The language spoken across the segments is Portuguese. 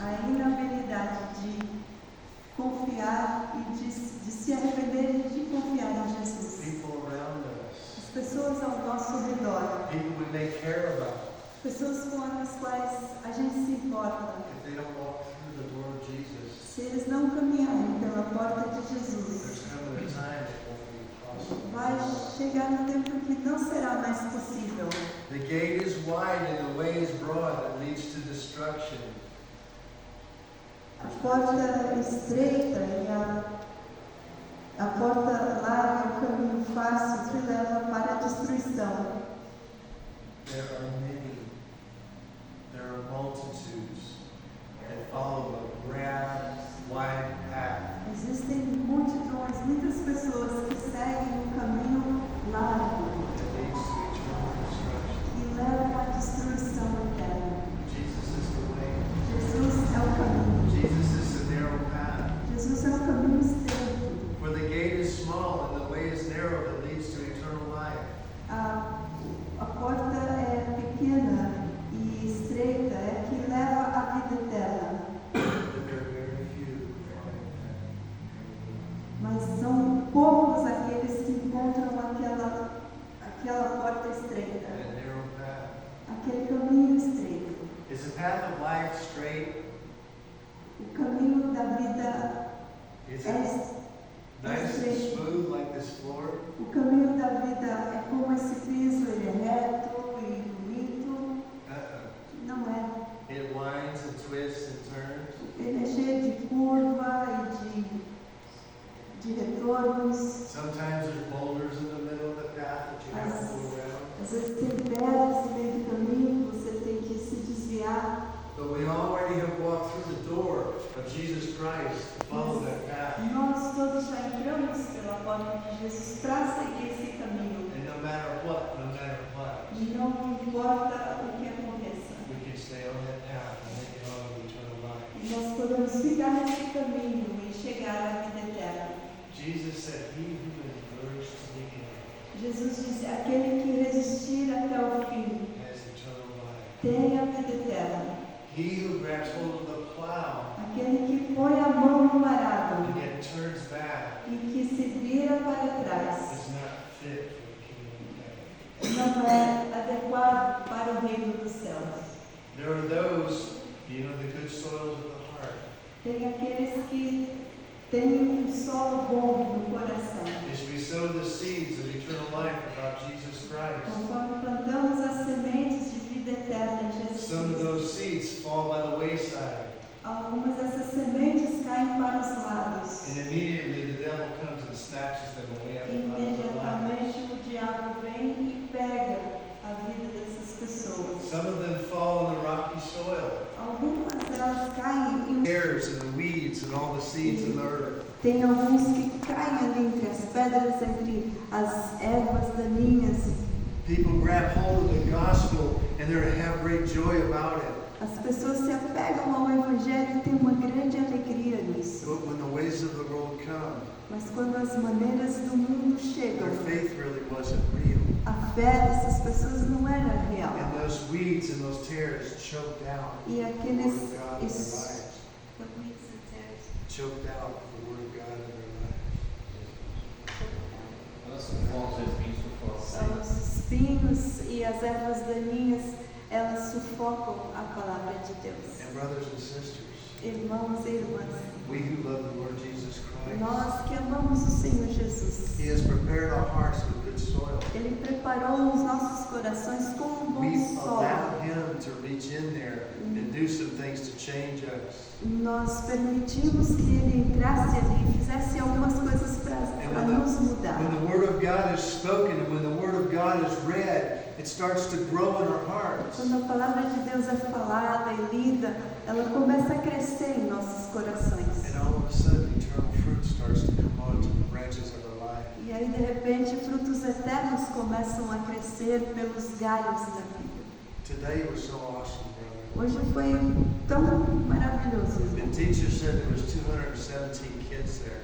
a inabilidade de confiar e de se arrepender e de confiar em Jesus. People around us. As pessoas ao nosso redor, People we may care about. pessoas com as quais a gente se importa. If they don't walk through the door of Jesus, Se eles não caminharem pela porta de there's Jesus, coming a time it won't be possible. vai chegar um tempo que não será mais possível. The gate is wide and the way is broad that leads to destruction. A porta estreita e a porta larga é o caminho fácil que leva para a destruição. There are multitudes that follow a broad, wide path. Existem multidões, muitas pessoas que seguem um caminho largo That leads to eternal destruction. que leva à destruição eterna. Jesus is the way. Jesus é o caminho. Jesus is the narrow path. Jesus é o caminho estreito. For the gate is small and the way is narrow that leads to eternal life. A porta é pequena e estreita, é que leva à vida eterna. But there are very few who find that. Mas são poucos aqueles que encontram aquela porta estreita, That narrow path. aquele caminho estreito. Is the path of life straight? O caminho da vida Is é it nice and smooth like this floor? o caminho da vida é como esse piso, ele é reto e bonito. Não é. It winds and twists and turns. Ele é cheio de curva e de retornos. Sometimes there's boulders in the middle of the path that you have to go around. Às vezes tem pedras no meio do caminho, você tem que se desviar. But we already have walked through the door of Jesus Christ to follow that path. Nós todos já entramos pela porta de Jesus para seguir esse caminho. And no matter what, E não importa o que aconteça. we can stay on that path and make it on to eternal life. E nós podemos ficar nesse caminho e chegar à vida eterna. Jesus said, he who endures to the end Jesus disse, aquele que resistir até o fim has eternal life. tem a vida eterna. He who grabs hold of the plow Aquele que põe a mão no arado and yet turns back e que se vira para trás is not fit for the kingdom of heaven. não é adequado para o reino dos céus. There are those, the good soils of the heart. Tem aqueles que têm um solo bom no coração. As we sow the seeds of eternal life about Jesus Christ, Conforme plantamos as sementes de vida eterna em Jesus some of Cristo, those seeds fall by the wayside, algumas dessas sementes caem para os lados. and immediately the devil comes and snatches them away out of the life. Imediatamente o diabo vem e pega a vida dessas pessoas. Some of them fall in the rocky soil. Algumas delas caem em Hairs and the weeds and all the seeds in the earth. Tem alguns que caem ali entre as pedras, entre as ervas daninhas. People grab hold of the gospel and they're to have great joy about it. As pessoas se apegam ao Evangelho e têm uma grande alegria nisso. But when the ways of the world come, Mas quando as maneiras do mundo chegam, their faith really wasn't real. a fé dessas pessoas não era real. And those weeds and those tares choked out E the word aqueles of God in their lives. Choked out the word of God in their lives. os espinhos e as ervas daninhas, elas sufocam a palavra de Deus. And brothers and sisters, Irmãos e irmãs, we who love the Lord Jesus Christ, nós que amamos o Senhor Jesus, He has prepared our hearts with good soil. Ele preparou os nossos corações com um bom We solo. allow Him to reach in there and do some things to change us. Nós permitimos que Ele entrasse ali e fizesse algumas coisas para nos mudar. When the Word of God is spoken and when the Word of God is read, it starts to grow in our hearts. Quando a palavra de Deus é falada e lida, ela começa a crescer em nossos corações. And all of a sudden, eternal fruit starts to come onto the branches of our life. E aí, de repente, frutos eternos começam a crescer pelos galhos da vida. Today was so awesome, brother. Hoje foi tão maravilhoso. The teacher said there was 217 kids there.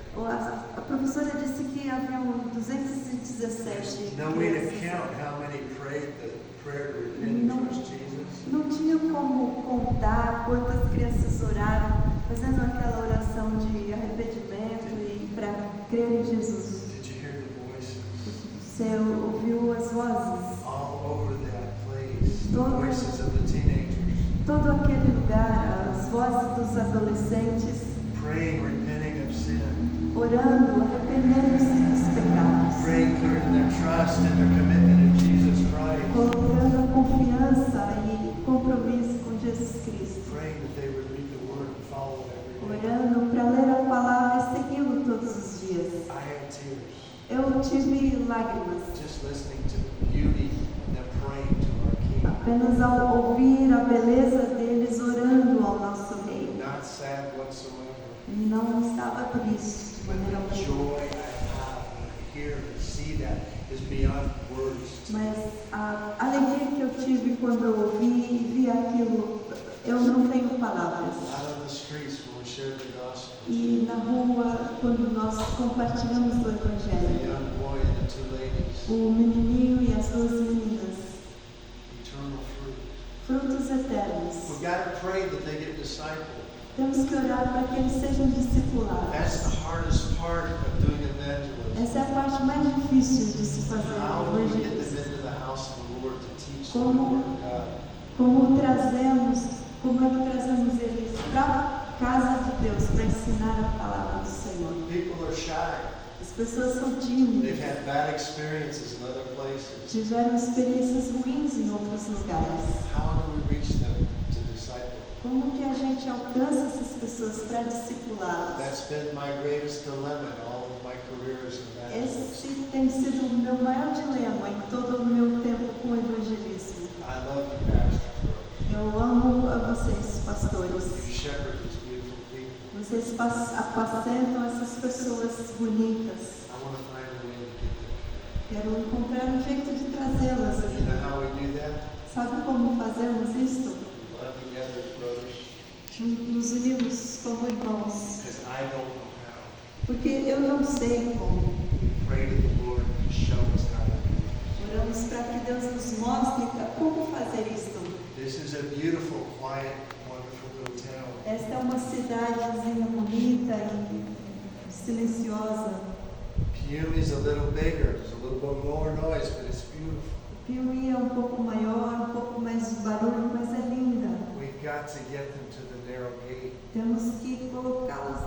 A professora disse que haviam 217 No way to crianças. count how many prayed the prayer to repent and trust Jesus. Não tinha como contar quantas crianças oraram, fazendo aquela oração de arrependimento e para crer em Jesus. Did you hear the voices? Você ouviu as vozes? All over that place. The Todo- voices of the teenagers. Todo aquele lugar, as vozes dos adolescentes Praying, repenting of sin. orando, arrependendo-se dos pecados, Praying, putting their trust and their commitment in Jesus Christ. colocando a confiança e compromisso com Jesus Cristo, Praying that they would read the word and follow it every day. orando para ler a palavra e segui-lo todos os dias. I had tears Eu tive lágrimas, just listening to the beauty of them praying to our King. apenas ao ouvir a beleza deles orando ao nosso Rei. Not sad whatsoever. E não estava triste de But maneira the alguma. joy I have when I hear and see that is beyond words. to me. Mas a alegria que eu tive quando eu ouvi e vi aquilo, eu não tenho palavras. Out on the streets when we share the gospel, E na rua, quando nós compartilhamos do the Evangelho, young boy and the two ladies, o menininho e as duas meninas, eternal fruit. frutos eternos. We've got to pray that they get discipled. Temos que orar para que eles sejam discipulados. That's the hardest part of doing evangelism. Essa é a parte mais difícil de se fazer How do we get them evangelismo. into the house of the Lord to teach the Como- word of God? Como é que trazemos eles para a casa de Deus para ensinar a palavra do Senhor. People are shy. As pessoas são They've tímidas, had bad experiences in other places. tiveram experiências ruins em outros lugares. How do we reach them to disciple? Como que a gente alcança essas pessoas para discipulá-las? That's been my greatest dilemma in all of my careers in evangelism. Esse tem sido o meu maior dilema em todo o meu tempo com o evangelismo. I love you, Pastor. Eu amo a vocês, You pastores. shepherd these beautiful people. Vocês apacentam essas pessoas bonitas. I want to find a way to get Quero encontrar um jeito de trazê-las them. You aqui. know how we do that? Sabe como fazemos isto? We love together as brothers. Nos unimos como irmãos. Because I don't know how. Porque eu não sei como. We pray to the Lord to show us how to do it. Oramos para que Deus nos mostre como fazer isto. This is a beautiful, quiet, wonderful little town. Esta é uma cidadezinha bonita e silenciosa. Piumi is a little bigger. There's a little bit more noise, but it's beautiful. Piuí é um pouco maior, um pouco mais de barulho, mas é linda. We've got to get them to the narrow gate Temos que colocá-los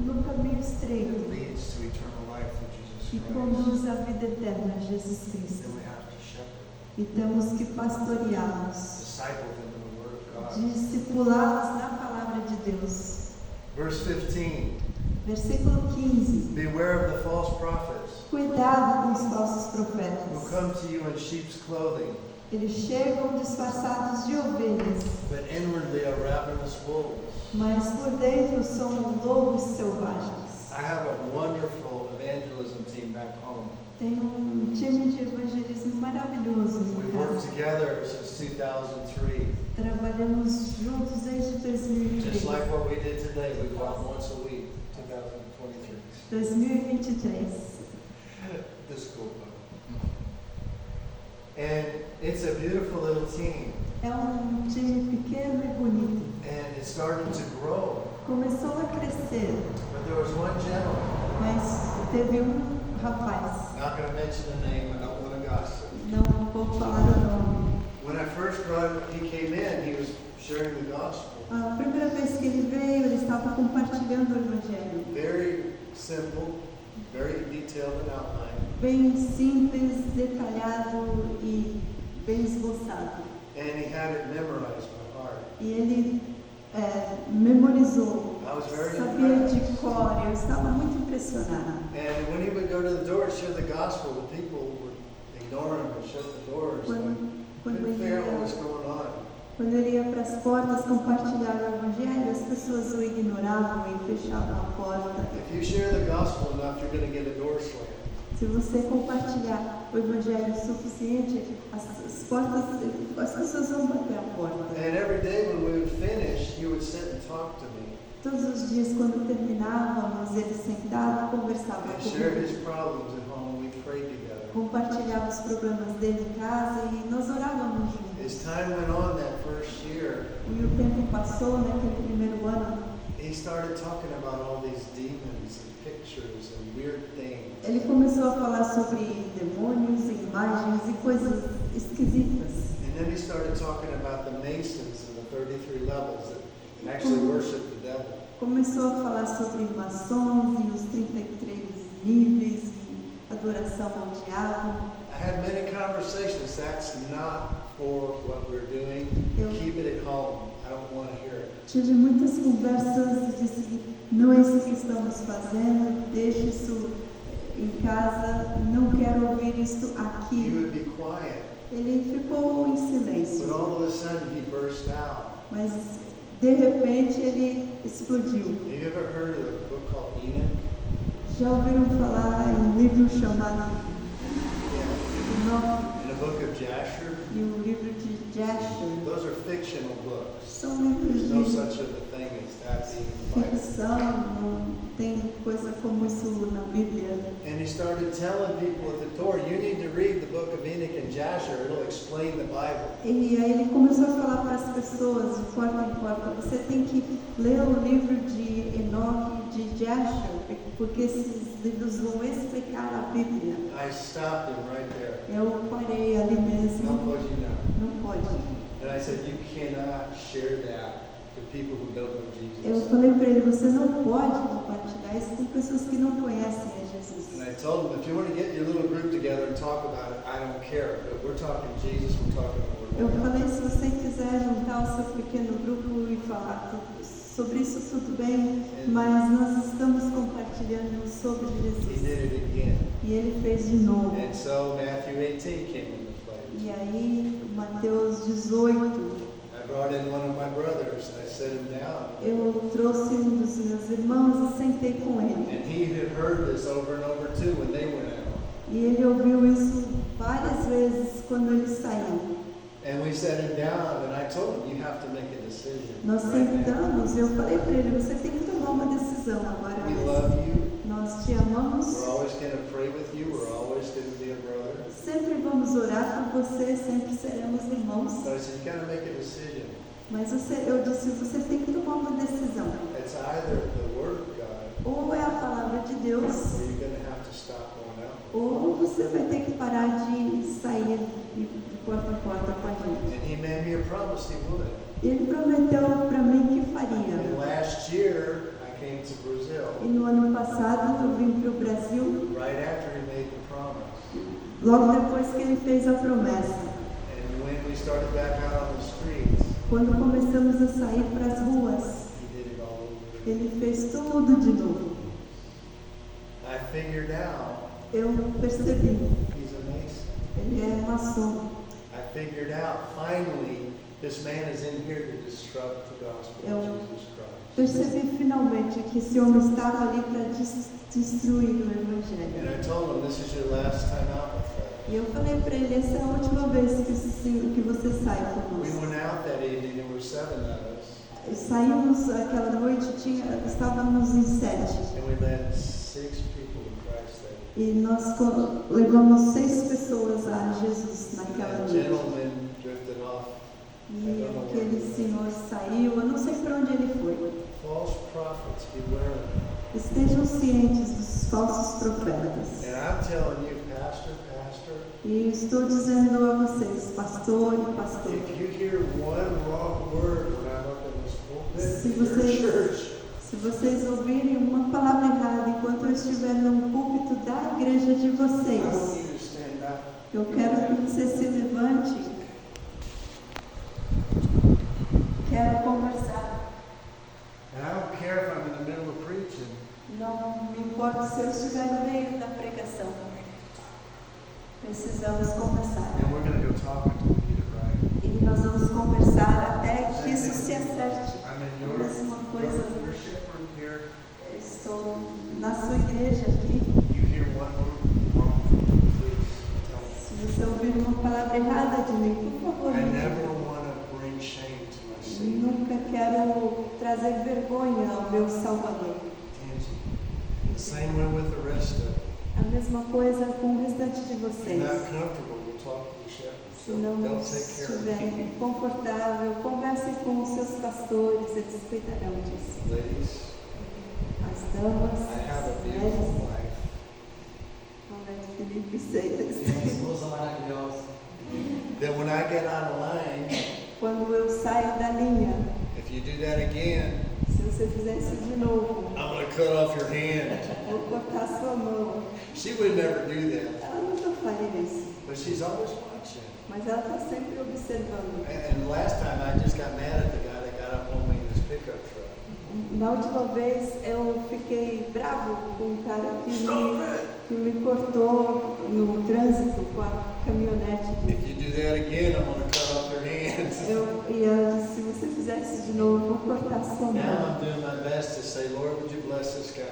no caminho that estreito leads to eternal life through que Jesus Christ. conduz à vida eterna, Jesus Then Cristo. we have to shepherd, E temos que pastoreá-los, disciple them in the Word of God. discipulá-los na palavra de Deus. Verse 15. Versículo 15. Beware of the false prophets Cuidado com os falsos who profetas. come to you in sheep's clothing, Eles chegam disfarçados de ovelhas, but inwardly are ravenous wolves. mas por dentro são lobos selvagens. I have a wonderful evangelism team back home. Tem um time de evangelismo maravilhoso em We've worked casa. together since 2003. Trabalhamos juntos desde 2023. Just like what we did today, we go out once a week, 2023. 2023. Desculpa. And it's a beautiful little team, É um time pequeno e bonito. and it's starting to grow. Começou a crescer, But there was one gentleman, mas teve um rapaz, not going to mention the name, I don't want to gossip. não vou falar o nome. When I first brought him, he came in, he was sharing the gospel. A primeira vez que ele veio, ele estava compartilhando o Evangelho. Very simple, very detailed and outlined. Bem simples, detalhado e bem esboçado. And he had it memorized by heart. E ele memorizou, I was very sabia impressed. de cor, eu estava muito impressionada. And when he would go to the door and share the gospel, the people would ignore him and shut the doors. Quando Couldn't figure out what was ele going on. Quando ele ia para as portas compartilhar o Evangelho, as pessoas o ignoravam e fechavam a porta. If you share the gospel enough, you're going to get a door slammed. Se você compartilhar o Evangelho o suficiente, as pessoas vão bater a porta. And every day when we would finish, he would sit and talk to me Todos os dias, quando terminávamos, ele sentava e conversava and share comigo. his problems at home. We prayed together. Compartilhava os problemas dele em casa e nós orávamos juntos. As time went on that first year, E o tempo passou naquele primeiro ano. he started talking about all these demons and pictures and weird things. Ele começou a falar sobre demônios, imagens e coisas esquisitas. And then he started talking about the Masons and the 33 levels that actually worship the devil. Começou a falar sobre maçons e os 33 níveis de adoração ao diabo. I had many conversations. That's not for what we're doing. Keep it at home. I don't want to hear it. Tive muitas conversas e disse, não é isso que estamos fazendo, deixe isso em casa, não quero ouvir isso He aqui. would be quiet. Ele ficou em But silêncio, all of a sudden he burst out. mas de repente ele explodiu. Have you ever heard of a book called Enoch? Já ouviram falar em um livro chamado Yeah. Enoch And the book of Jasher? e o livro de Jasher? Those are fictional books. São livros There's no de such a thing as that being in the Bible. ficção, não tem coisa como isso na Bíblia. And he started telling people at the door, you need to read the book of Enoch and Jasher. It'll explain the Bible. E aí ele começou a falar para as pessoas, de porta em porta, você tem que ler o livro de Enoch e de Jasher, porque esses livros vão explicar a Bíblia. I stopped him right there. Eu parei ali mesmo, Não pode não. não pode. And I said, you cannot share that to people who don't know Eu Jesus. falei para ele, você não pode compartilhar isso com pessoas que não conhecem a Jesus. And I told him, if you want to get your little group together and talk about it, I don't care. But we're talking Jesus, we're talking the Eu Word of God. falei, se você quiser juntar o seu pequeno grupo e falar sobre isso, tudo bem, mas nós estamos compartilhando sobre He Jesus. did it again. E ele fez de novo. And so Matthew 18 came into play. E aí, Mateus 18, I brought in one of my brothers. I set him down. eu trouxe um dos meus irmãos e sentei com ele. And he had heard this over and over too when they went out. E ele ouviu isso várias vezes quando ele saiu. And we set him down, and I told him, you have to make a decision. Nós right now. sentamos e eu falei para ele, você tem que tomar uma decisão agora We mesmo. love you. Nós te amamos, We're always going to pray with you. We're always going to be a brother. sempre vamos orar por você, sempre seremos irmãos. But I said, you got to make a decision. Mas eu disse, você tem que tomar uma decisão. It's either the Word of God, Ou é a palavra de Deus, or you're going to have to stop going out. ou você vai ter que parar de sair de porta em porta com a gente. And he made me a promise he would. Ele prometeu para mim que faria. And last year, I came to Brazil E no ano passado eu vim para o Brasil, right after he made the promise. logo depois que ele fez a promessa. And when we started back out on the streets, Quando começamos a sair para as ruas, he did it all over. ele fez tudo de novo. I figured out Eu percebi, he's a Mason. ele é maçom. I figured out finally this man is in here to disrupt the gospel of Jesus Christ. Percebi finalmente que esse homem estava ali para destruir o And Evangelho. I told him, this is your last time out with us. E eu falei para ele, essa é a última vez que você sai We conosco. went out that evening, there were 7 of us, Saímos aquela noite, estávamos em 7. and we led 6 people to Christ that E nós levamos 6 pessoas a Jesus evening. naquela That noite. gentleman drifted off. E aquele senhor saiu, eu não sei para onde ele foi. False prophets, beware of them. Estejam cientes dos falsos profetas. And I'm telling you, pastor, E estou dizendo a vocês, pastor e pastor, if you hear one wrong word when I'm up in this Se pulpit, in your vocês- church, se vocês ouvirem uma palavra errada enquanto eu estiver no púlpito da igreja de I want vocês, you to stand up. eu quero que você se levante. Quero conversar. And I don't care if I'm in the middle of preaching. Não me importa se eu estiver no meio da pregação. Precisamos conversar. And we're going to go talk until we get it right. E nós vamos conversar até que isso se acerte. I'm in A mesma coisa. your shepherd here. Eu estou na sua igreja aqui. You hear one word wrong, please tell me. Se você ouvir uma palavra errada de mim, por favor, I me never diga. want to bring shame to my Savior. Nunca quero trazer vergonha ao meu Salvador. The same way with the rest of it. A mesma coisa com o restante de If you're vocês. not comfortable, we'll talk to the shepherds. Se não estiver confortável, converse com os seus pastores, eles cuidarão disso. Ladies, As damas, I have a as beautiful mulheres, wife. vão ver Felipe Seitas. Minha esposa maravilhosa. That when I get out of line, Quando eu saio da linha, if you do that again, se você fizer isso de novo, I'm going to cut off your hand. vou cortar sua mão. She would never do that, Ela nunca faria isso, but she's always watching. mas ela está sempre observando. And last time I just got mad at the guy that got up on me in his pickup truck. Na última vez eu fiquei bravo com um cara que me cortou no trânsito com a caminhonete dele. If you do that again, I'm going to cut off your hands. E ela disse, se você fizer isso de novo, eu vou cortar sua Now mão. I'm doing my best to say, Lord, would you bless this guy?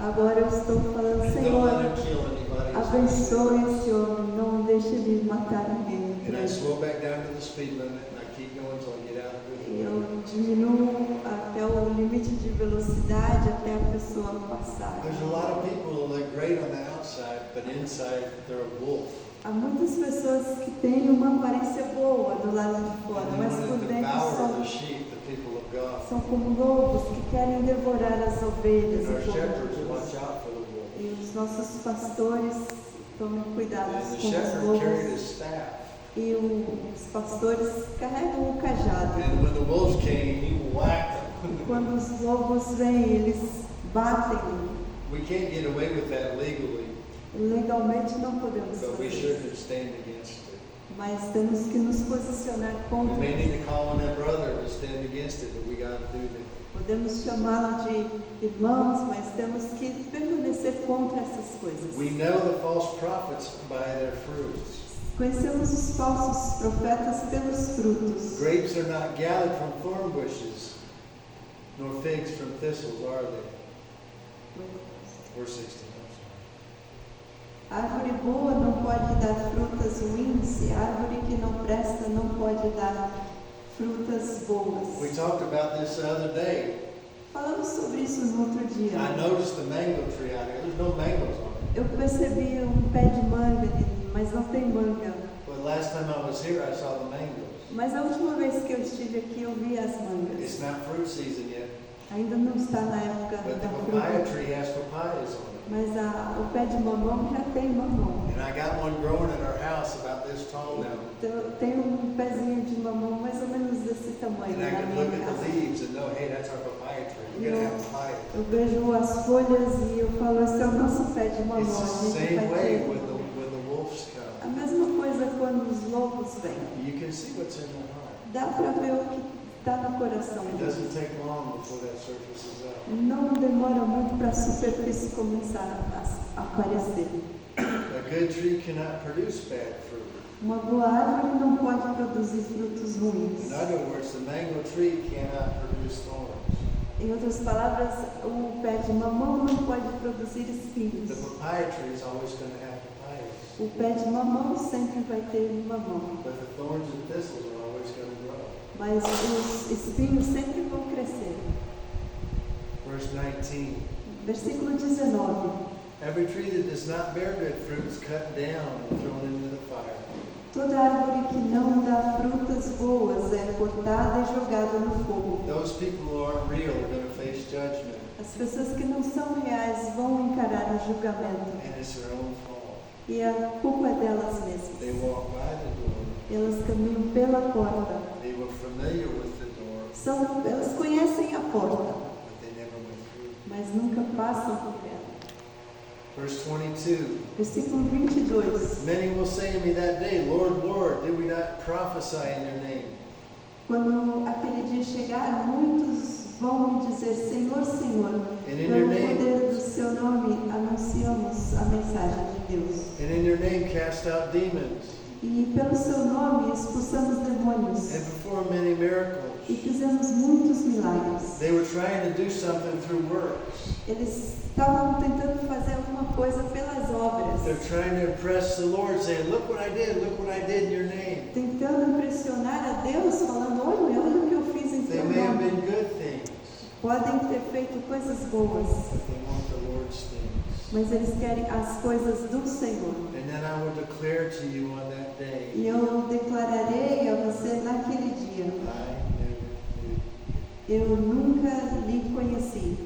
Agora eu estou falando, Don't let Senhor, him kill anybody. abençoe esse homem, não deixe ele matar ninguém. And I slow back down to the speed limit and I keep going until I get out of E it. eu diminuo até o limite de velocidade até a pessoa passar. There's a lot of people who look great on the outside, but inside they're a wolf. Há muitas pessoas que têm uma aparência boa do lado de fora, And they mas want por to dentro devour the são, sheep, the people of God. são como lobos que querem devorar as ovelhas. And our o povo de shepherds Deus. watch out for the wolf. E os nossos pastores tomam cuidado And the com os shepherd carried his lobos. staff. E os pastores carregam o cajado. And when the wolves came, he whacked them. Quando os lobos vêm, eles batem. We can't get away with that legally, Legalmente não podemos but we fazer shouldn't isso. stand against it. Mas temos que nos posicionar We contra. may need to call on that brother to stand against it, but we got to do that. Podemos chamá-lo de irmãos, mas temos que permanecer contra essas coisas. We know the false prophets by their fruits. Conhecemos os falsos profetas pelos frutos. Grapes are not gathered from thorn bushes, nor figs from thistles, are they? Verse 16. Árvore boa não pode dar frutas ruins, e árvore que não presta não pode dar frutas boas. We talked about this the other day. Falamos sobre isso no outro dia. I noticed the mango tree out here. There's no mangoes on it. Eu percebi um pé de manga ali, mas não tem manga. But last time I was here, I saw the mangoes. Mas a última vez que eu estive aqui, eu vi as It's mangas. not fruit season yet, Ainda não está na época but the da papaya fruta. tree has papayas on it. Mas o pé de mamão já tem mamão. And I got one growing in our house about this tall now. Então, eu tenho um pezinho de mamão mais ou menos desse tamanho And I na can look minha at the casa. leaves and know, hey, that's our papaya tree. We're going to have papaya. Eu vejo as folhas e eu falo, esse é o nosso pé de mamão. It's A the gente same vai way ter. when the wolves A come. mesma coisa quando os lobos vêm. You can see what's in their heart. Dá para ver o que está no coração It deles. doesn't take long before that surfaces up. Não demora muito para a superfície começar a aparecer. A good tree cannot produce bad fruit. Uma boa árvore não pode produzir frutos ruins. In other words, the mango tree cannot produce thorns. Em outras palavras, o pé de mamão não pode produzir The espinhos. papaya tree is always going to have papayas. O pé de mamão sempre vai ter mamão. But the thorns and thistles are always going to grow. Mas os espinhos sempre vão crescer. Verse 19. Versículo 19. Every tree that does not bear good fruit is cut down and thrown into the fire. Toda árvore que não dá frutas boas é cortada e jogada no fogo. Those people who aren't real are going to face judgment, As pessoas que não são reais vão encarar o julgamento. and it's their own fault. E a culpa é delas They mesmas. walk by the door. Elas caminham pela porta. They were familiar with the door, Elas conhecem a porta, but they never went through. mas nunca passam por ela. Verse 22. Versículo 22. Many will say to me that day, Lord, Lord, did we not prophesy in your name? Quando aquele dia chegar, muitos vão me dizer, Senhor, Senhor, And in pelo your name, poder do seu nome anunciamos a mensagem de Deus. and in your name cast out demons, E pelo seu nome expulsamos demônios. and perform many miracles. E fizemos muitos milagres. They were trying to do something through works. Eles estavam tentando fazer alguma coisa pelas obras. They're trying to impress the Lord, saying, look what I did in your name. Tentando impressionar a Deus, falando, olha o que eu fiz em They seu may have nome. been good things, podem ter feito coisas boas, but they want the Lord's things. mas eles querem as coisas do Senhor. And then I will declare to you on that day, E eu declararei a você naquele dia: I never knew you. eu nunca lhe conheci.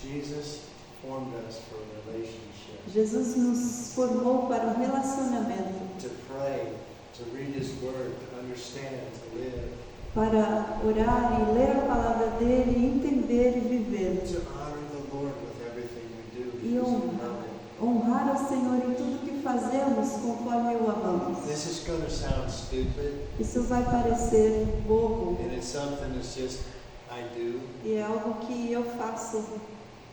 Jesus formed us for a relationship, Jesus nos formou para um relacionamento, to pray, to read His Word, to understand, to live, para orar e ler a palavra dele, entender e viver, to honor the Lord with everything we do e because we love Him. honrar ao Senhor em tudo que fazemos conforme o amamos. This is going to sound stupid, Isso vai parecer bobo, and it's something that's just I do e é algo que eu faço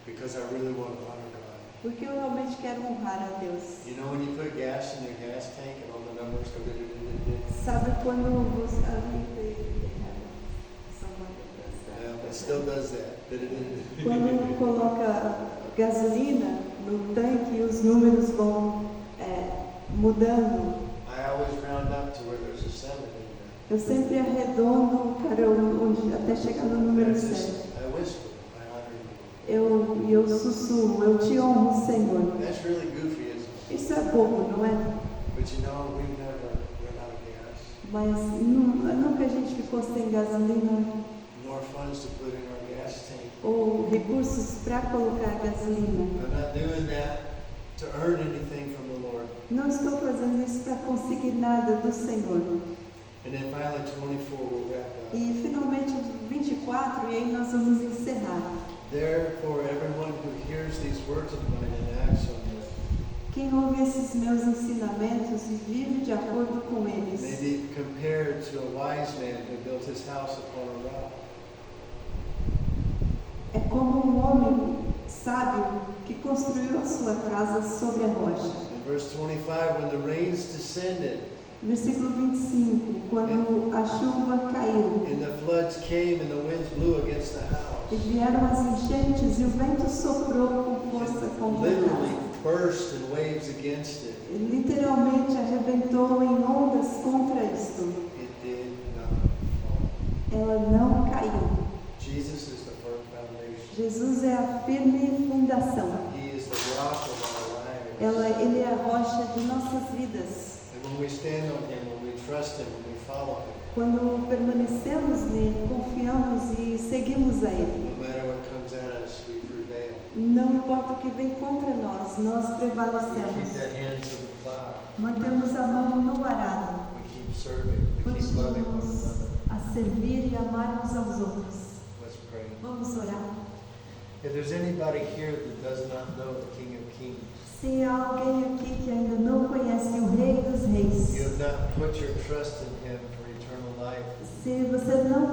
because I really want to honor God. porque eu realmente quero honrar a Deus. You know when you put gas in your gas tank and all the numbers go Sabe quando você... yeah, it still does that. Quando coloca gasolina no tanque, os números vão mudando. I always round up to where there's a 7 in there. Eu sempre arredondo até chegar no número And it's 7. just, I whisper, I honor you. Eu sussurro, eu te honro, Senhor. That's really goofy, isn't it? Isso é bobo, não é? But you know, we've never run out of gas, Mas nunca a gente ficou sem gasolina nor funds to put in our gas tank. ou recursos para colocar gasolina. I'm not doing that to earn anything from the Lord. Não estou fazendo isso para conseguir nada do Senhor. And then finally, 24, we'll wrap up. E finalmente o 24, e aí nós vamos encerrar. Therefore, everyone who hears these words of mine and acts on them Quem ouve esses meus ensinamentos e vive de acordo com may eles be compared to a wise man who built his house upon a rock. é como um homem sábio que construiu a sua casa sobre a rocha. In verse 25, when the rains descended Versículo 25, quando a chuva caiu and the floods came and the winds blew against the e house, vieram as enchentes e o vento soprou com força it contra a literally casa. burst in waves against it. Literalmente arrebentou em ondas contra isto. It did not fall. Ela não caiu. Jesus is the firm foundation. Jesus é a firme fundação. He is the rock of our lives. Ele é a rocha de nossas vidas. And when we stand on Him, when we trust Him, when we follow Him, Quando permanecemos nele, confiamos e seguimos a Ele. no matter what comes at us, we prevail. Não importa o que vem contra nós We keep prevalecemos. that hand to the plow. Mantemos a mão no arado. We keep serving. We keep loving one Continuamos another. a servir e amar uns aos outros. Let's pray. Vamos orar. If there's anybody here that does not know the King of Kings, Se há alguém aqui que ainda não conhece o Rei dos Reis, you have not put your trust in Him for eternal life, se você não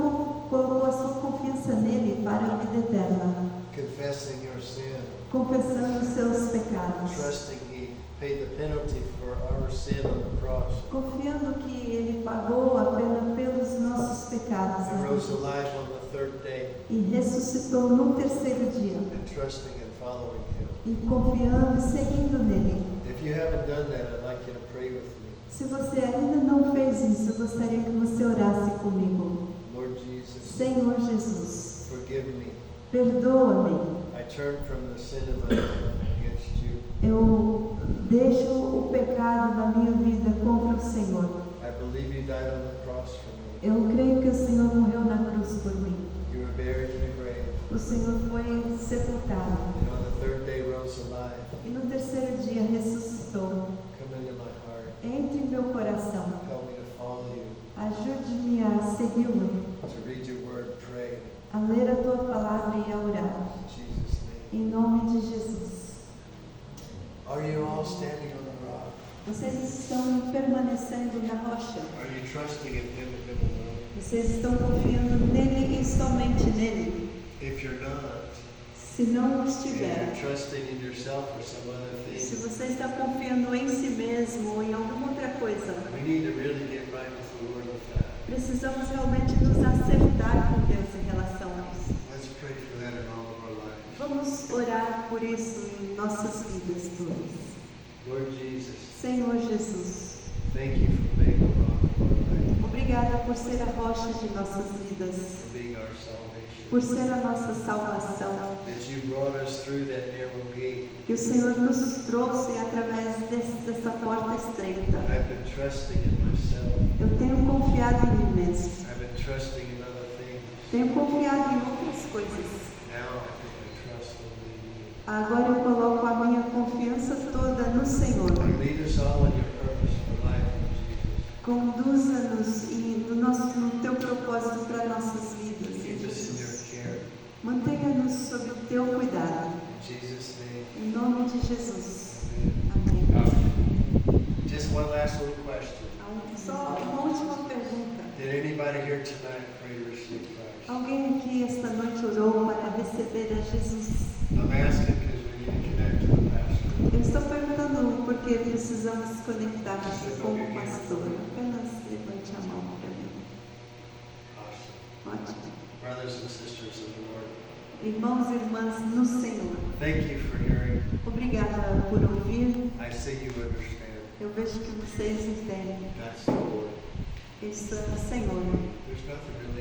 colocou a sua confiança nele para a vida eterna, confessing your sin, confessando os seus pecados, trusting He paid the penalty for our sin on the cross, confiando que ele pagou a pena pelos nossos pecados and na rose cruz, alive on the third day, e ressuscitou no terceiro dia, and trusting and following Him. e confiando e seguindo nele. If you haven't done that, I'd like you to pray with me. Se você ainda não fez isso, eu gostaria que você orasse comigo. Lord Jesus, Senhor Jesus, forgive me. perdoa-me. I turn from the sin of my life against you. Eu deixo o pecado da minha vida contra o Senhor. I believe you died on the cross for me. Eu creio que o Senhor morreu na cruz por mim. You were buried in a grave, O Senhor foi sepultado. and on the third day rose alive. E no terceiro dia ressuscitou. Come into my heart. Entre em meu coração. Help me to follow you, Ajude-me a segui-lo, to read your word, pray. a ler a tua palavra e a orar. In Jesus' name. Em nome de Jesus. Are you all standing on the rock? Vocês estão permanecendo na rocha. Are you trusting in Him and Him alone? Vocês estão confiando nele e somente nele. If you're not, Se não and estiver, you're trusting in yourself or some other se thing, você está confiando em si mesmo ou em alguma outra coisa, we need to really get right with the Lord with that. precisamos realmente nos acertar com Deus em relação a isso. Let's pray for that in all of our lives. Vamos orar por isso em nossas vidas todas. Lord Jesus, Senhor Jesus, thank you for being the rock of our life. obrigado obrigada por ser a rocha de nossas vidas, for being our salvation. por ser a nossa salvação. That you brought us through that narrow gate. Que o Senhor nos trouxe através dessa porta estreita. I've been trusting in myself. Eu tenho confiado em mim mesmo. I've been trusting in other things. Tenho confiado em outras coisas. Now I put my trust only in you. Agora eu coloco a minha confiança toda no Senhor. Lead us all in your purpose for life, Lord Jesus. Conduza-nos no teu propósito para nossas vidas. Keep us in your care. Mantenha-nos sob o teu cuidado. In Jesus' name. Em nome de Jesus. Amen. Amém. Just one last little question. Só uma última pergunta. Did anybody here tonight pray to receive Christ? Alguém aqui esta noite orou para receber a Jesus? I'm asking because we need to connect to the pastor. Eu estou perguntando porque precisamos conectar com o pastor. Apenas levante a mão para mim. Awesome. Ótimo. Brothers and sisters in the Lord, Irmãos e irmãs no Senhor, thank you for hearing. obrigada por ouvir. I see you understand. Eu vejo que vocês entendem. That's the Lord. Isso é o Senhor. There's nothing really